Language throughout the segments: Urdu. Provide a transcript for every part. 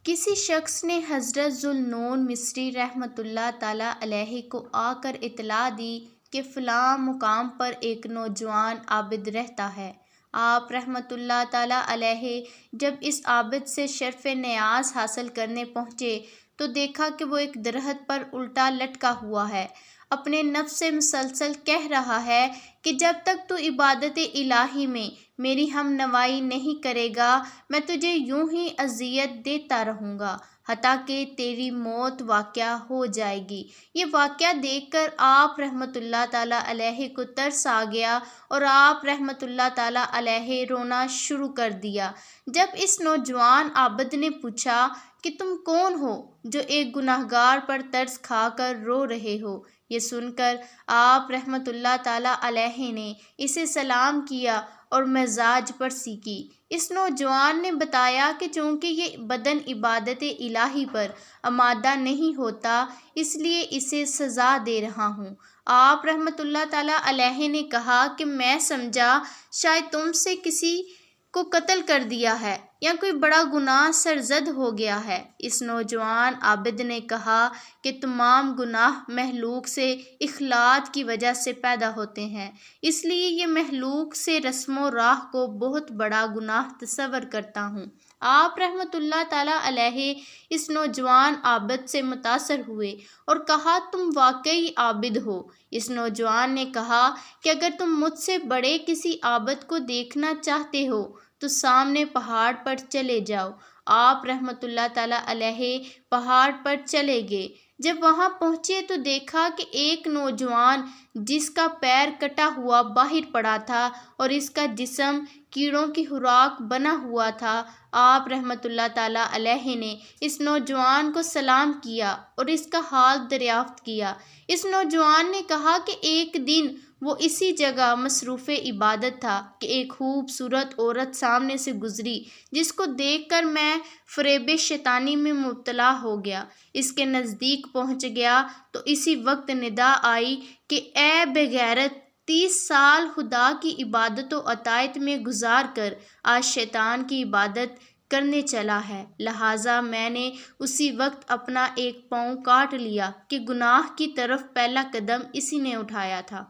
کسی شخص نے حضرت ذوالنون مصری رحمۃ اللہ تعالیٰ علیہ کو آ کر اطلاع دی کہ فلاں مقام پر ایک نوجوان عابد رہتا ہے۔ آپ رحمۃ اللہ تعالیٰ علیہ جب اس عابد سے شرف نیاز حاصل کرنے پہنچے تو دیکھا کہ وہ ایک درخت پر الٹا لٹکا ہوا ہے، اپنے نفس سے مسلسل کہہ رہا ہے کہ جب تک تو عبادت الہی میں میری ہم نوائی نہیں کرے گا میں تجھے یوں ہی اذیت دیتا رہوں گا حتیٰ کہ تیری موت واقع ہو جائے گی۔ یہ واقعہ دیکھ کر آپ رحمۃ اللہ تعالیٰ علیہ کو ترس آ گیا اور آپ رحمۃ اللہ تعالیٰ علیہ رونا شروع کر دیا۔ جب اس نوجوان عابد نے پوچھا کہ تم کون ہو جو ایک گناہگار پر ترس کھا کر رو رہے ہو، یہ سن کر آپ رحمۃ اللہ تعالیٰ علیہ نے اسے سلام کیا اور مزاج پرسی کی۔ اس نوجوان نے بتایا کہ چونکہ یہ بدن عبادت الہی پر آمادہ نہیں ہوتا اس لیے اسے سزا دے رہا ہوں۔ آپ رحمۃ اللہ تعالیٰ علیہ نے کہا کہ میں سمجھا شاید تم سے کسی کو قتل کر دیا ہے یا کوئی بڑا گناہ سرزد ہو گیا ہے۔ اس نوجوان عابد نے کہا کہ تمام گناہ مخلوق سے اخلاط کی وجہ سے پیدا ہوتے ہیں، اس لیے یہ مخلوق سے رسم و راہ کو بہت بڑا گناہ تصور کرتا ہوں۔ آپ رحمۃ اللہ تعالیٰ علیہ اس نوجوان عابد سے متاثر ہوئے اور کہا تم واقعی عابد ہو۔ اس نوجوان نے کہا کہ اگر تم مجھ سے بڑے کسی عابد کو دیکھنا چاہتے ہو تو سامنے پہاڑ پر چلے جاؤ۔ آپ رحمۃ اللہ تعالیٰ علیہ پہاڑ پر چلے گئے۔ جب وہاں پہنچے تو دیکھا کہ ایک نوجوان جس کا پیر کٹا ہوا باہر پڑا تھا اور اس کا جسم کیڑوں کی خوراک بنا ہوا تھا۔ آپ رحمۃ اللہ تعالیٰ علیہ نے اس نوجوان کو سلام کیا اور اس کا حال دریافت کیا۔ اس نوجوان نے کہا کہ ایک دن وہ اسی جگہ مصروف عبادت تھا کہ ایک خوبصورت عورت سامنے سے گزری جس کو دیکھ کر میں فریب شیطانی میں مبتلا ہو گیا۔ اس کے نزدیک پہنچ گیا تو اسی وقت ندا آئی کہ اے بے غیرت، 30 سال خدا کی عبادت و اطاعت میں گزار کر آج شیطان کی عبادت کرنے چلا ہے، لہٰذا میں نے اسی وقت اپنا ایک پاؤں کاٹ لیا کہ گناہ کی طرف پہلا قدم اسی نے اٹھایا تھا۔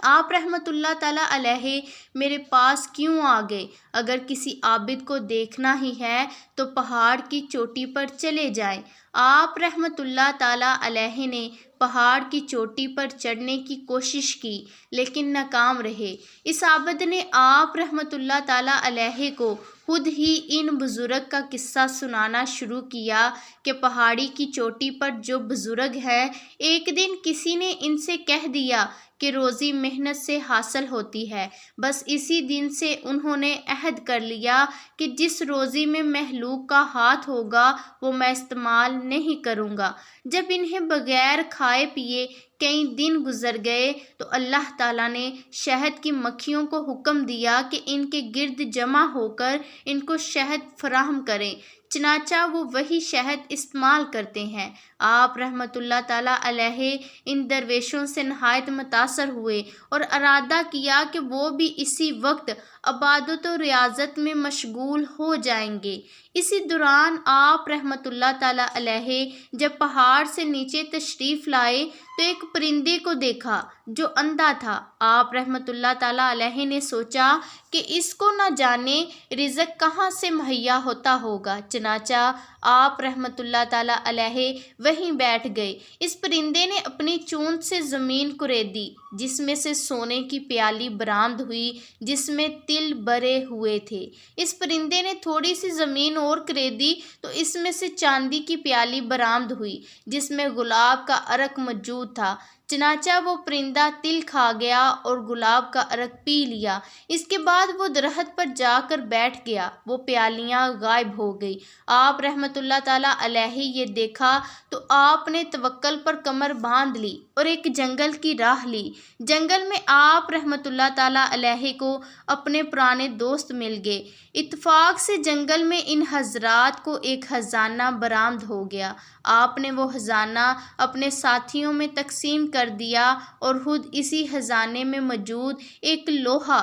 آپ رحمۃ اللہ تعالیٰ علیہ میرے پاس کیوں آ گئے؟ اگر کسی عابد کو دیکھنا ہی ہے تو پہاڑ کی چوٹی پر چلے جائیں۔ آپ رحمۃ اللہ تعالیٰ علیہ نے پہاڑ کی چوٹی پر چڑھنے کی کوشش کی لیکن ناکام رہے۔ اس عابد نے آپ رحمۃ اللہ تعالیٰ علیہ کو خود ہی ان بزرگ کا قصہ سنانا شروع کیا کہ پہاڑی کی چوٹی پر جو بزرگ ہیں، ایک دن کسی نے ان سے کہہ دیا کہ روزی محنت سے حاصل ہوتی ہے۔ بس اسی دن سے انہوں نے عہد کر لیا کہ جس روزی میں مخلوق کا ہاتھ ہوگا وہ میں استعمال نہیں کروں گا۔ جب انہیں بغیر کھائے پیے کئی دن گزر گئے تو اللہ تعالیٰ نے شہد کی مکھیوں کو حکم دیا کہ ان کے گرد جمع ہو کر ان کو شہد فراہم کریں، چنانچہ وہ وہی شہد استعمال کرتے ہیں۔ آپ رحمۃ اللہ تعالیٰ علیہ ان درویشوں سے نہایت متاثر ہوئے اور ارادہ کیا کہ وہ بھی اسی وقت عبادت و ریاضت میں مشغول ہو جائیں گے۔ اسی دوران آپ رحمۃ اللہ تعالیٰ علیہ جب پہاڑ سے نیچے تشریف لائے تو ایک پرندے کو دیکھا جو اندھا تھا۔ آپ رحمۃ اللہ تعالیٰ علیہ نے سوچا کہ اس کو نہ جانے رزق کہاں سے مہیا ہوتا ہوگا، چنانچہ آپ رحمۃ اللہ تعالیٰ علیہ وہیں بیٹھ گئے۔ اس پرندے نے اپنی چونچ سے زمین کریدی جس میں سے سونے کی پیالی برآمد ہوئی جس میں تل بھرے ہوئے تھے۔ اس پرندے نے تھوڑی سی زمین اور کریدی تو اس میں سے چاندی کی پیالی برآمد ہوئی جس میں گلاب کا عرق موجود تھا، چنانچہ وہ پرندہ تل کھا گیا اور گلاب کا عرق پی لیا۔ اس کے بعد وہ درخت پر جا کر بیٹھ گیا، وہ پیالیاں غائب ہو گئی۔ آپ رحمۃ اللہ تعالیٰ علیہ یہ دیکھا تو آپ نے توکل پر کمر باندھ لی اور ایک جنگل کی راہ لی۔ جنگل میں آپ رحمۃ اللہ تعالیٰ علیہ کو اپنے پرانے دوست مل گئے۔ اتفاق سے جنگل میں ان حضرات کو ایک خزانہ برآمد ہو گیا۔ آپ نے وہ خزانہ اپنے ساتھیوں میں تقسیم کر دیا اور خود اسی خزانے میں موجود ایک لوحہ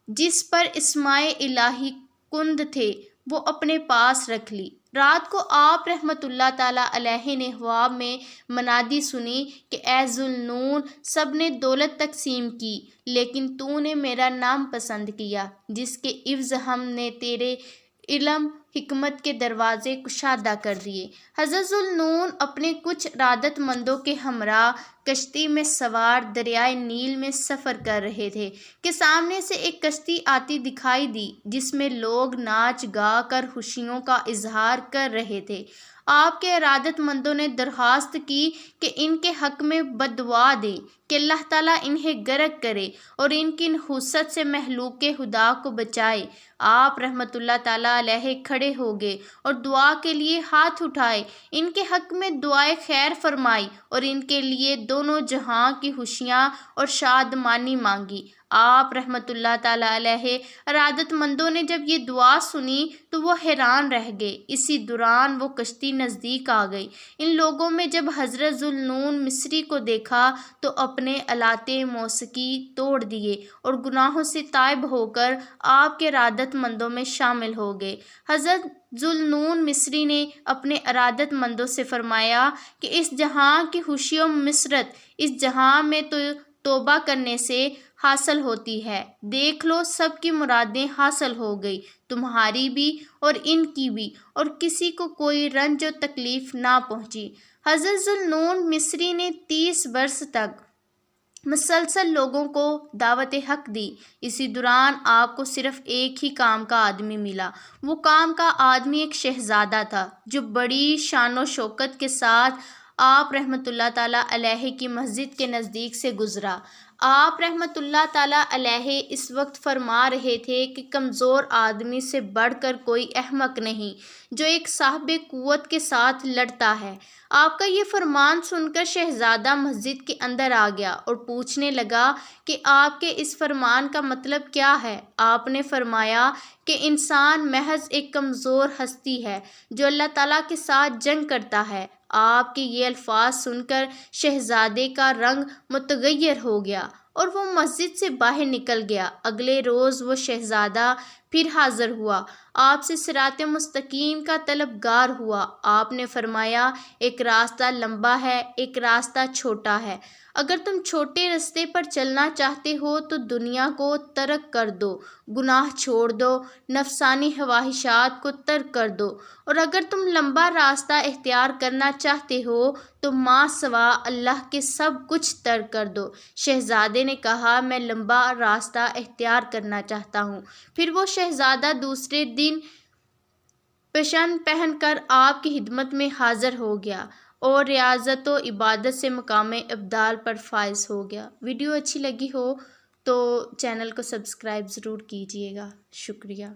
جس پر اسماء الہی کند تھے وہ اپنے پاس رکھ لی۔ رات کو آپ رحمۃ اللہ تعالیٰ علیہ نے خواب میں منادی سنی کہ اے ذوالنون، سب نے دولت تقسیم کی لیکن تو نے میرا نام پسند کیا، جس کے عوض ہم نے تیرے علم حکمت کے دروازے کشادہ کر دیے۔ حضرت ذوالنون اپنے کچھ ارادت مندوں کے ہمراہ کشتی میں سوار دریائے نیل میں سفر کر رہے تھے کہ سامنے سے ایک کشتی آتی دکھائی دی جس میں لوگ ناچ گا کر خوشیوں کا اظہار کر رہے تھے۔ آپ کے ارادت مندوں نے درخواست کی کہ ان کے حق میں بددعا دیں کہ اللہ تعالیٰ انہیں غرق کرے اور ان کی نحوست سے مخلوق خدا کو بچائے۔ آپ رحمۃ اللہ تعالیٰ علیہ کھڑے ہو گئے اور دعا کے لیے ہاتھ اٹھائے، ان کے حق میں دعائے خیر فرمائی اور ان کے لیے دونوں جہاں کی خوشیاں اور شادمانی مانگی۔ آپ رحمۃ اللہ تعالیٰ علیہ ارادت مندوں نے جب یہ دعا سنی تو وہ حیران رہ گئے۔ اسی دوران وہ کشتی نزدیک آ گئی۔ ان لوگوں میں جب حضرت ذوالنون مصری کو دیکھا تو اپنے آلات موسیقی توڑ دیے اور گناہوں سے تائب ہو کر آپ کے ارادت مندوں میں شامل ہو گئے۔ حضرت ذوالنون مصری نے اپنے ارادت مندوں سے فرمایا کہ اس جہاں کی خوشی و مسرت اس جہاں میں تو توبہ کرنے سے حاصل ہوتی ہے۔ دیکھ لو، سب کی مرادیں حاصل ہو گئی، تمہاری بھی اور ان کی بھی، اور کسی کو کوئی رنج و تکلیف نہ پہنچی۔ حضرت ذوالنون مصری نے 30 برس تک مسلسل لوگوں کو دعوت حق دی۔ اسی دوران آپ کو صرف ایک ہی کام کا آدمی ملا۔ وہ کام کا آدمی ایک شہزادہ تھا جو بڑی شان و شوکت کے ساتھ آپ رحمۃ اللہ تعالیٰ علیہ کی مسجد کے نزدیک سے گزرا۔ آپ رحمۃ اللہ تعالیٰ علیہ اس وقت فرما رہے تھے کہ کمزور آدمی سے بڑھ کر کوئی احمق نہیں جو ایک صاحب قوت کے ساتھ لڑتا ہے۔ آپ کا یہ فرمان سن کر شہزادہ مسجد کے اندر آ گیا اور پوچھنے لگا کہ آپ کے اس فرمان کا مطلب کیا ہے؟ آپ نے فرمایا کہ انسان محض ایک کمزور ہستی ہے جو اللہ تعالیٰ کے ساتھ جنگ کرتا ہے۔ آپ کے یہ الفاظ سن کر شہزادے کا رنگ متغیر ہو گیا اور وہ مسجد سے باہر نکل گیا۔ اگلے روز وہ شہزادہ پھر حاضر ہوا، آپ سے صراط مستقیم کا طلبگار ہوا۔ آپ نے فرمایا، ایک راستہ لمبا ہے، ایک راستہ چھوٹا ہے۔ اگر تم چھوٹے راستے پر چلنا چاہتے ہو تو دنیا کو ترک کر دو، گناہ چھوڑ دو، نفسانی خواہشات کو ترک کر دو، اور اگر تم لمبا راستہ اختیار کرنا چاہتے ہو تو ما سوا اللہ کے سب کچھ ترک کر دو۔ شہزادے نے کہا، میں لمبا راستہ اختیار کرنا چاہتا ہوں۔ پھر وہ شہزادہ دوسرے دن پشن پہن کر آپ کی خدمت میں حاضر ہو گیا اور ریاضت و عبادت سے مقام ابدال پر فائز ہو گیا۔ ویڈیو اچھی لگی ہو تو چینل کو سبسکرائب ضرور کیجیے گا۔ شکریہ۔